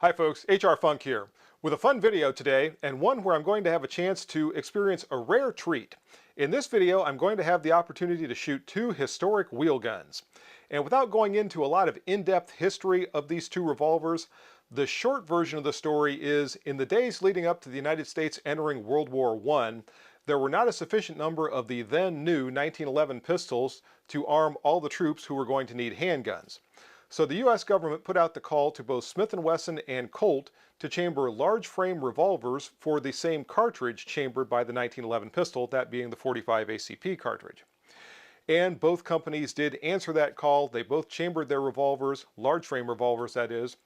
Hi folks, HR Funk here with a fun video today, and one where I'm going to have a chance to experience a rare treat. In this video, I'm going to have the opportunity to shoot two historic wheel guns. And without going into a lot of in-depth history of these two revolvers, the short version of the story is in the days leading up to the United States entering World War I, there were not a sufficient number of the then new 1911 pistols to arm all the troops who were going to need handguns. So the U.S. government put out the call to both Smith & Wesson and Colt to chamber large frame revolvers for the same cartridge chambered by the 1911 pistol, that being the .45 ACP cartridge. And both companies did answer that call. They both chambered their revolvers, large frame revolvers that is,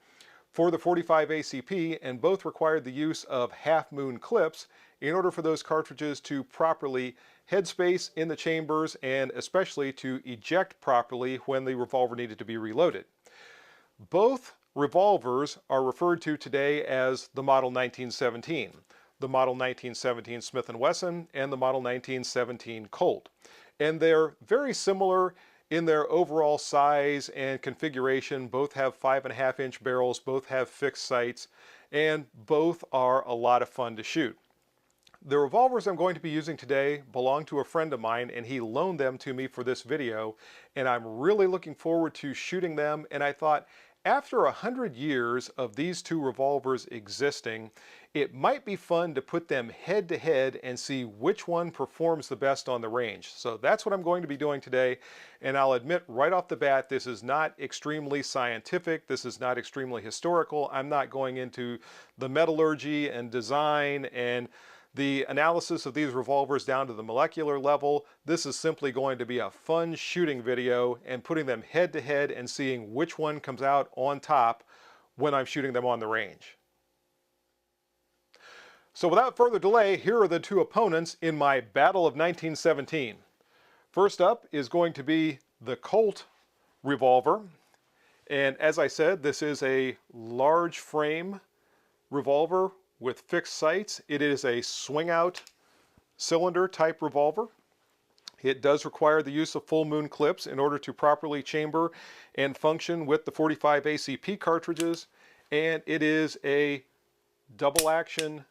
for the .45 ACP, and both required the use of half-moon clips in order for those cartridges to properly headspace in the chambers and especially to eject properly when the revolver needed to be reloaded. Both revolvers are referred to today as the Model 1917, the Model 1917 Smith & Wesson and the Model 1917 Colt. And they're very similar in their overall size and configuration. Both have 5.5-inch barrels, both have fixed sights, and both are a lot of fun to shoot. The revolvers I'm going to be using today belong to a friend of mine, and he loaned them to me for this video, and I'm really looking forward to shooting them. And I thought, after 100 years of these two revolvers existing, it might be fun to put them head to head and see which one performs the best on the range. So that's what I'm going to be doing today, and I'll admit right off the bat, this is not extremely scientific, this is not extremely historical. I'm not going into the metallurgy and design and the analysis of these revolvers down to the molecular level. This is simply going to be a fun shooting video and putting them head to head and seeing which one comes out on top when I'm shooting them on the range. So without further delay, here are the two opponents in my Battle of 1917. First up is going to be the Colt revolver. And as I said, this is a large frame revolver with fixed sights. It is a swing out cylinder type revolver. It does require the use of full moon clips in order to properly chamber and function with the .45 ACP cartridges, and it is a double action,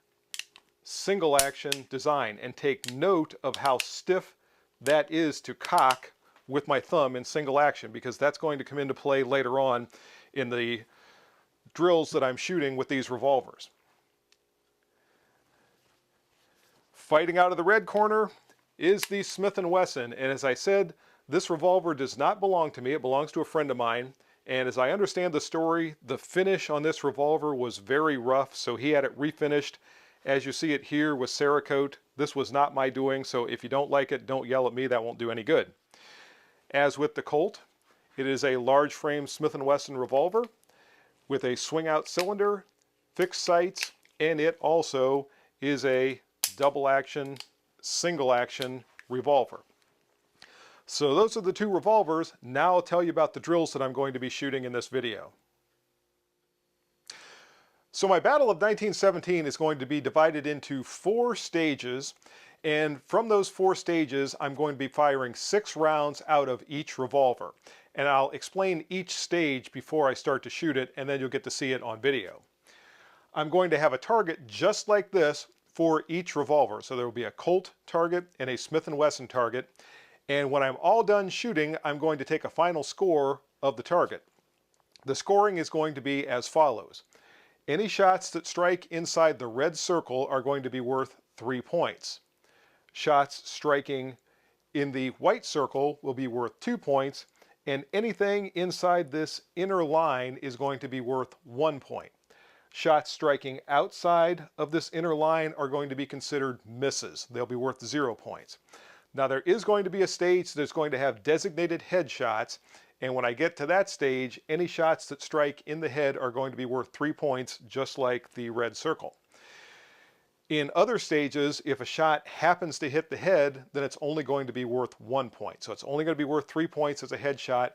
single action design. And take note of how stiff that is to cock with my thumb in single action, because that's going to come into play later on in the drills that I'm shooting with these revolvers. Fighting out of the red corner is the Smith & Wesson, and as I said, this revolver does not belong to me, it belongs to a friend of mine, and as I understand the story, the finish on this revolver was very rough, so he had it refinished as you see it here with Cerakote. This was not my doing, so if you don't like it, don't yell at me, that won't do any good. As with the Colt, it is a large frame Smith & Wesson revolver with a swing out cylinder, fixed sights, and it also is a double action, single action revolver. So those are the two revolvers. Now I'll tell you about the drills that I'm going to be shooting in this video. So my Battle of 1917 is going to be divided into 4 stages, and from those 4 stages I'm going to be firing 6 rounds out of each revolver. And I'll explain each stage before I start to shoot it, and then you'll get to see it on video. I'm going to have a target just like this for each revolver. So there will be a Colt target and a Smith & Wesson target. And when I'm all done shooting, I'm going to take a final score of the target. The scoring is going to be as follows. Any shots that strike inside the red circle are going to be worth 3 points. Shots striking in the white circle will be worth 2 points, and anything inside this inner line is going to be worth 1 point. Shots striking outside of this inner line are going to be considered misses. They'll be worth 0 points. Now there is going to be a stage that's going to have designated headshots, and when I get to that stage, any shots that strike in the head are going to be worth 3 points, just like the red circle. In other stages, if a shot happens to hit the head, then it's only going to be worth 1 point. So it's only going to be worth 3 points as a headshot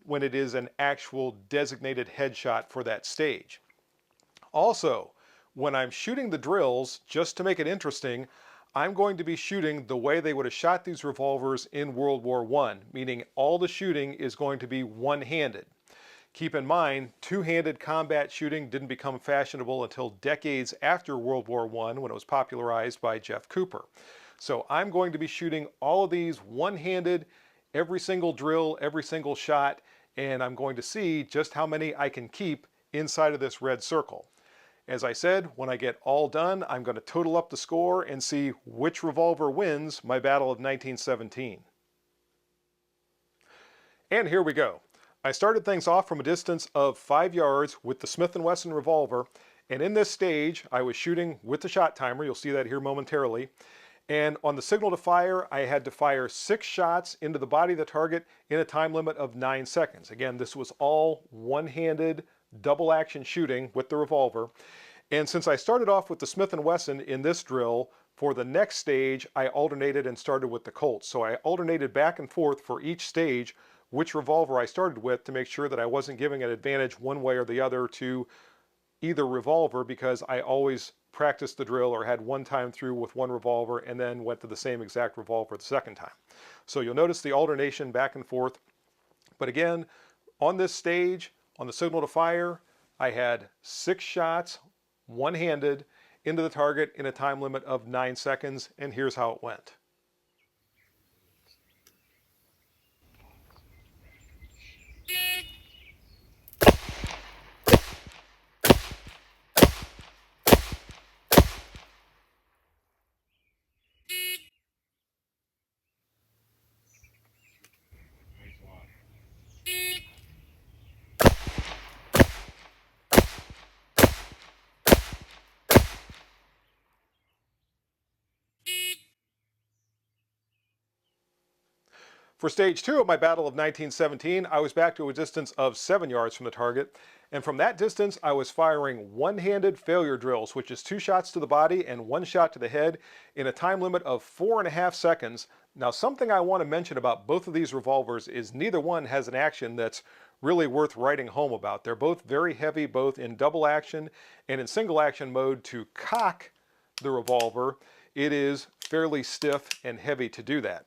when it is an actual designated headshot for that stage. Also, when I'm shooting the drills, just to make it interesting, I'm going to be shooting the way they would have shot these revolvers in World War I, meaning all the shooting is going to be one-handed. Keep in mind, two-handed combat shooting didn't become fashionable until decades after World War I when it was popularized by Jeff Cooper. So I'm going to be shooting all of these one-handed, every single drill, every single shot, and I'm going to see just how many I can keep inside of this red circle. As I said, when I get all done, I'm going to total up the score and see which revolver wins my Battle of 1917. And here we go. I started things off from a distance of 5 yards with the Smith & Wesson revolver, and in this stage I was shooting with the shot timer. You'll see that here momentarily. And on the signal to fire, I had to fire 6 shots into the body of the target in a time limit of 9 seconds. Again, this was all one-handed double action shooting with the revolver. And since I started off with the Smith & Wesson in this drill, for the next stage I alternated and started with the Colt. So I alternated back and forth for each stage which revolver I started with to make sure that I wasn't giving an advantage one way or the other to either revolver, because I always practiced the drill or had one time through with one revolver and then went to the same exact revolver the second time. So you'll notice the alternation back and forth. But again, on this stage, on the signal to fire, I had 6 shots, one-handed, into the target in a time limit of 9 seconds, and here's how it went. For stage 2 of my Battle of 1917, I was back to a distance of 7 yards from the target, and from that distance I was firing one-handed failure drills, which is 2 shots to the body and 1 shot to the head in a time limit of 4.5 seconds. Now, something I want to mention about both of these revolvers is neither one has an action that's really worth writing home about. They're both very heavy, both in double action and in single action mode. To cock the revolver, it is fairly stiff and heavy to do that.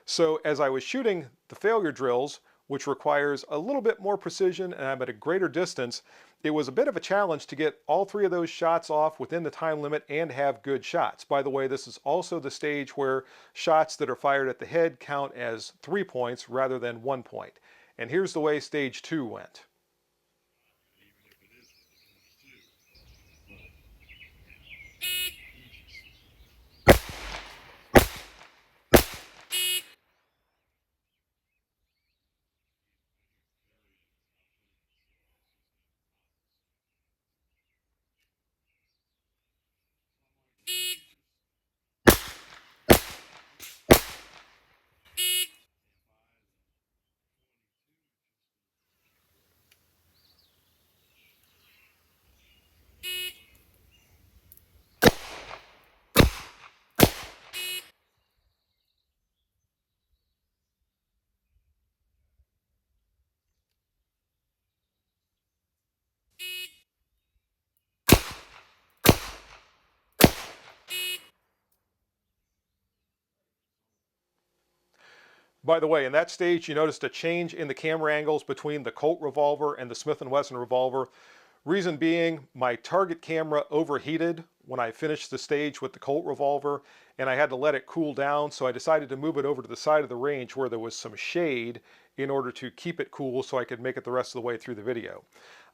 So as I was shooting the failure drills, which requires a little bit more precision and I'm at a greater distance, it was a bit of a challenge to get all 3 of those shots off within the time limit and have good shots. By the way, this is also the stage where shots that are fired at the head count as 3 points rather than 1 point. And here's the way stage 2 went. By the way, in that stage, you noticed a change in the camera angles between the Colt revolver and the Smith & Wesson revolver. Reason being, my target camera overheated when I finished the stage with the Colt revolver, and I had to let it cool down, so I decided to move it over to the side of the range where there was some shade in order to keep it cool so I could make it the rest of the way through the video.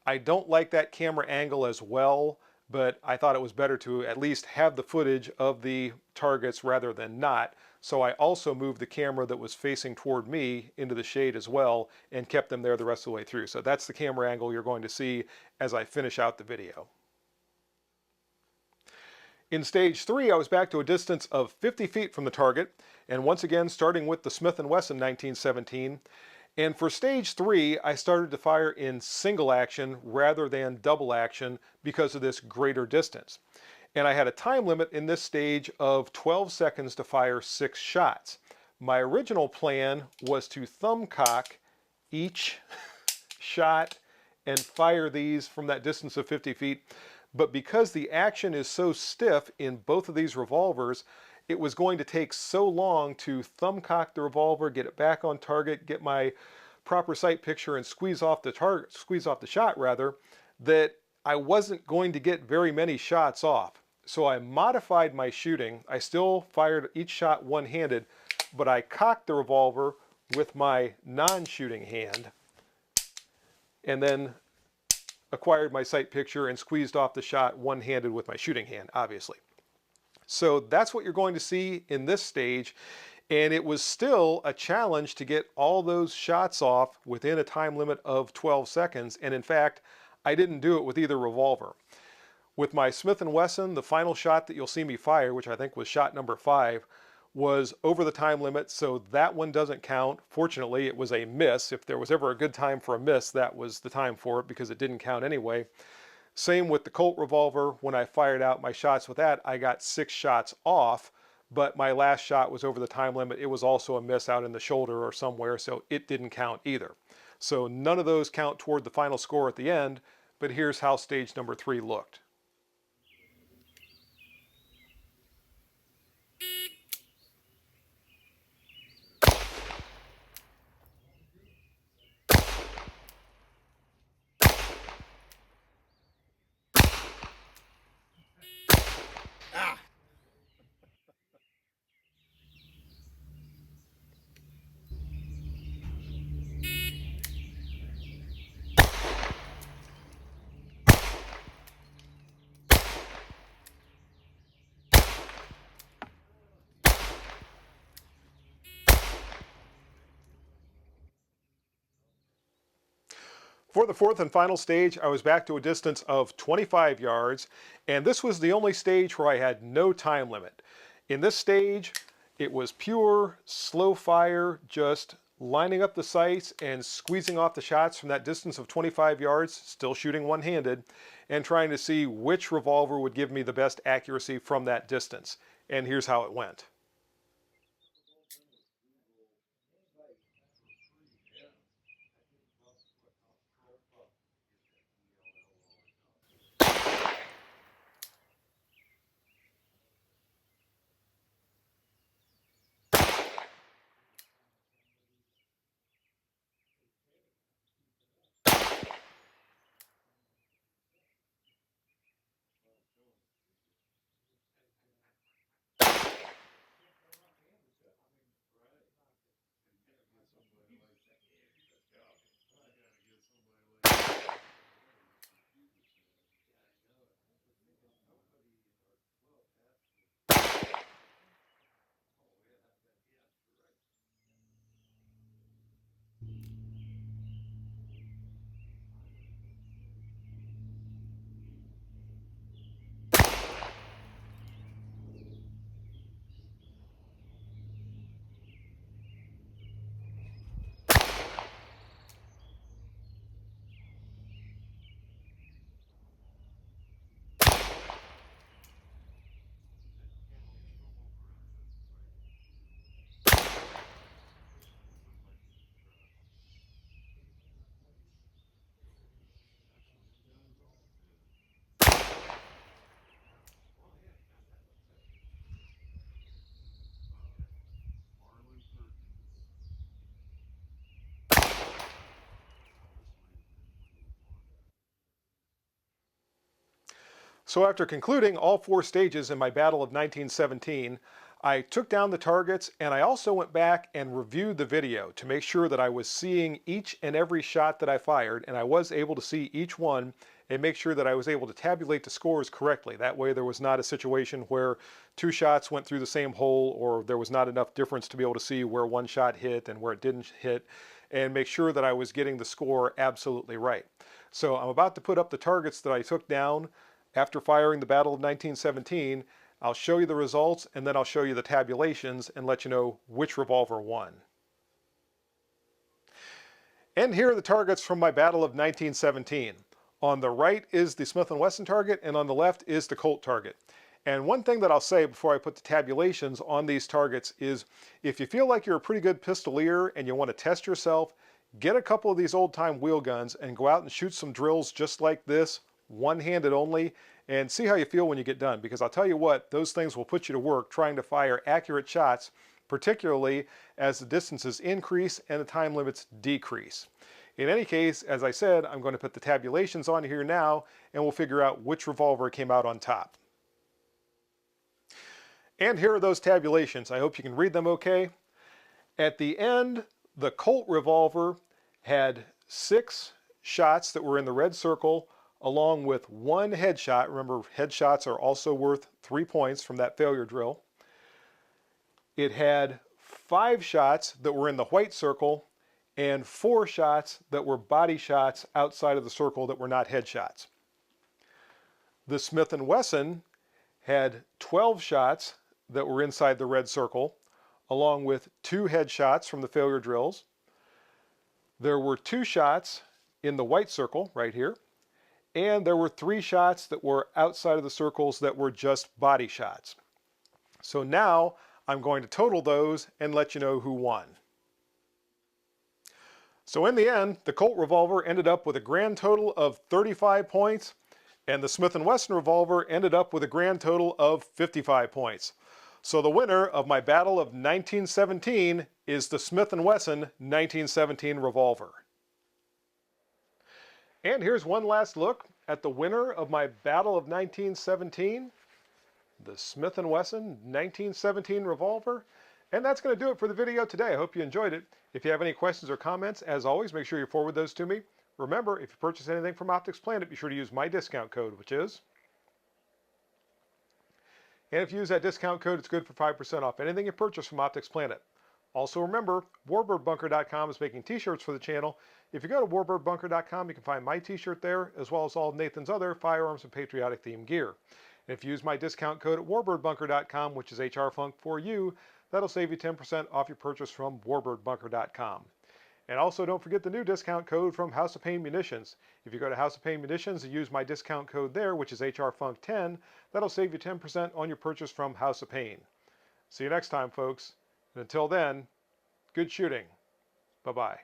I don't like that camera angle as well, but I thought it was better to at least have the footage of the targets rather than not. So I also moved the camera that was facing toward me into the shade as well and kept them there the rest of the way through. So that's the camera angle you're going to see as I finish out the video. In stage 3, I was back to a distance of 50 feet from the target, and once again starting with the Smith & Wesson 1917. And for stage 3, I started to fire in single action rather than double action because of this greater distance. And I had a time limit in this stage of 12 seconds to fire 6 shots. My original plan was to thumb cock each shot and fire these from that distance of 50 feet. But because the action is so stiff in both of these revolvers, it was going to take so long to thumb cock the revolver, get it back on target, get my proper sight picture and squeeze off the shot rather, that I wasn't going to get very many shots off. So I modified my shooting. I still fired each shot one-handed, but I cocked the revolver with my non-shooting hand and then acquired my sight picture and squeezed off the shot one-handed with my shooting hand, obviously. So that's what you're going to see in this stage, and it was still a challenge to get all those shots off within a time limit of 12 seconds, and in fact, I didn't do it with either revolver. With my Smith & Wesson, the final shot that you'll see me fire, which I think was shot number 5, was over the time limit, so that one doesn't count. Fortunately, it was a miss. If there was ever a good time for a miss, that was the time for it because it didn't count anyway. Same with the Colt revolver. When I fired out my shots with that, I got 6 shots off, but my last shot was over the time limit. It was also a miss out in the shoulder or somewhere, so it didn't count either. So none of those count toward the final score at the end, but here's how stage number 3 looked. For the 4th and final stage, I was back to a distance of 25 yards, and this was the only stage where I had no time limit. In this stage, it was pure, slow fire, just lining up the sights and squeezing off the shots from that distance of 25 yards, still shooting one-handed, and trying to see which revolver would give me the best accuracy from that distance. And here's how it went. So after concluding all 4 stages in my Battle of 1917, I took down the targets and I also went back and reviewed the video to make sure that I was seeing each and every shot that I fired, and I was able to see each one and make sure that I was able to tabulate the scores correctly. That way there was not a situation where 2 shots went through the same hole, or there was not enough difference to be able to see where one shot hit and where it didn't hit, and make sure that I was getting the score absolutely right. So I'm about to put up the targets that I took down after firing the Battle of 1917. I'll show you the results, and then I'll show you the tabulations and let you know which revolver won. And here are the targets from my Battle of 1917. On the right is the Smith & Wesson target, and on the left is the Colt target. And one thing that I'll say before I put the tabulations on these targets is, if you feel like you're a pretty good pistolier and you want to test yourself, get a couple of these old-time wheel guns and go out and shoot some drills just like this, one-handed only, and see how you feel when you get done, because I'll tell you what, those things will put you to work trying to fire accurate shots particularly as the distances increase and the time limits decrease. In any case, as I said, I'm going to put the tabulations on here now, and we'll figure out which revolver came out on top. And here are those tabulations. I hope you can read them okay. At the end, the Colt revolver had 6 shots that were in the red circle, along with 1 headshot. Remember, headshots are also worth 3 points from that failure drill. It had 5 shots that were in the white circle and 4 shots that were body shots outside of the circle that were not headshots. The Smith & Wesson had 12 shots that were inside the red circle, along with 2 headshots from the failure drills. There were 2 shots in the white circle right here, and there were 3 shots that were outside of the circles that were just body shots. So now I'm going to total those and let you know who won. So in the end, the Colt revolver ended up with a grand total of 35 points, and the Smith & Wesson revolver ended up with a grand total of 55 points. So the winner of my battle of 1917 is the Smith & Wesson 1917 revolver. And here's one last look at the winner of my battle of 1917, the Smith & Wesson 1917 revolver. And that's going to do it for the video today. I hope you enjoyed it. If you have any questions or comments, as always, make sure you forward those to me. Remember, if you purchase anything from Optics Planet, be sure to use my discount code, which is... And if you use that discount code, it's good for 5% off anything you purchase from Optics Planet. Also remember, WarbirdBunker.com is making t-shirts for the channel. If you go to WarbirdBunker.com, you can find my t-shirt there, as well as all of Nathan's other firearms and patriotic themed gear. And if you use my discount code at WarbirdBunker.com, which is HRFunk4U, that'll save you 10% off your purchase from WarbirdBunker.com. And also don't forget the new discount code from House of Pain Munitions. If you go to House of Pain Munitions and use my discount code there, which is HRFunk10, that'll save you 10% on your purchase from House of Pain. See you next time, folks. And until then, good shooting. Bye-bye.